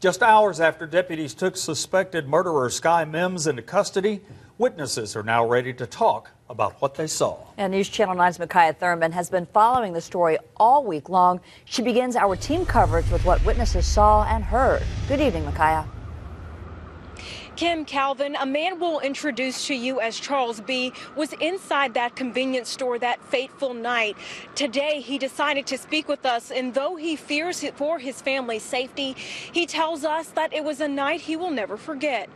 Just hours after deputies took suspected murderer Skyy Mims into custody, witnesses are now ready to talk about what they saw. And News Channel 9's Mikaya Thurmond has been following the story all week long. She begins our team coverage with what witnesses saw and heard. Good evening, Mikaya. Kim, Calvin, a man we'll introduce to you as Charles B. was inside that convenience store that fateful night. Today, he decided to speak with us, and though he fears for his family's safety, he tells us that it was a night he will never forget.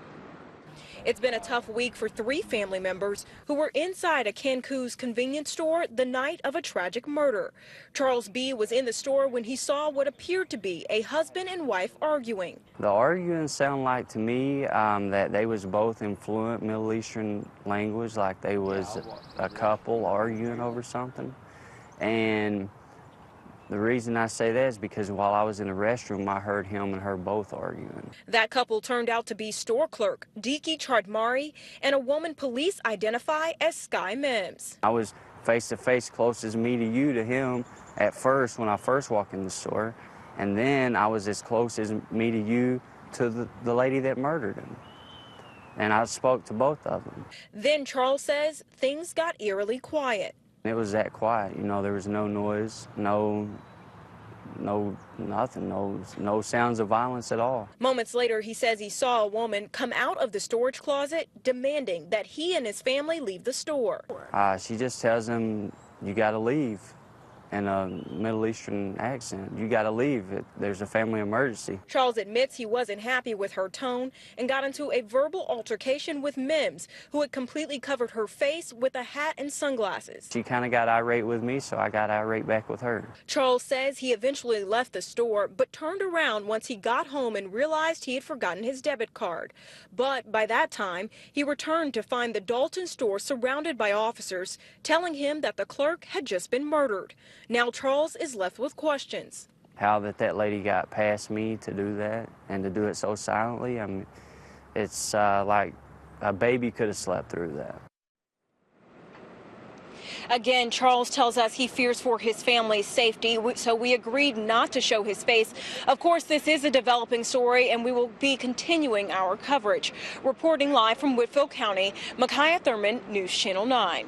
It's been a tough week for 3 family members who were inside a Kanku's convenience store the night of a tragic murder. Charles B. was in the store when he saw what appeared to be a husband and wife arguing. The arguing sounded like to me that they was both in fluent Middle Eastern language, like they was a couple arguing over something. And the reason I say that is because while I was in the restroom, I heard him and her both arguing. That couple turned out to be store clerk Deke Chaudhari and a woman police identify as Skyy Mims. I was face to face, closest me to you to him at first when I first walked in the store, and then I was as close as me to you to the lady that murdered him. And I spoke to both of them. Then Charles says things got eerily quiet. It was that quiet, you know, there was no noise, nothing, no sounds of violence at all. Moments later, he says he saw a woman come out of the storage closet demanding that he and his family leave the store. She just tells him, you got to leave, in a Middle Eastern accent. You got to leave. There's a family emergency. Charles admits he wasn't happy with her tone and got into a verbal altercation with Mims, who had completely covered her face with a hat and sunglasses. She kind of got irate with me, so I got irate back with her. Charles says he eventually left the store, but turned around once he got home and realized he had forgotten his debit card. But by that time, he returned to find the Dalton store surrounded by officers, telling him that the clerk had just been murdered. Now Charles is left with questions. How that lady got past me to do that and to do it so silently, I mean, it's like a baby could have slept through that. Again, Charles tells us he fears for his family's safety, so we agreed not to show his face. Of course, this is a developing story, and we will be continuing our coverage. Reporting live from Whitfield County, Mikaya Thurmond, News Channel 9.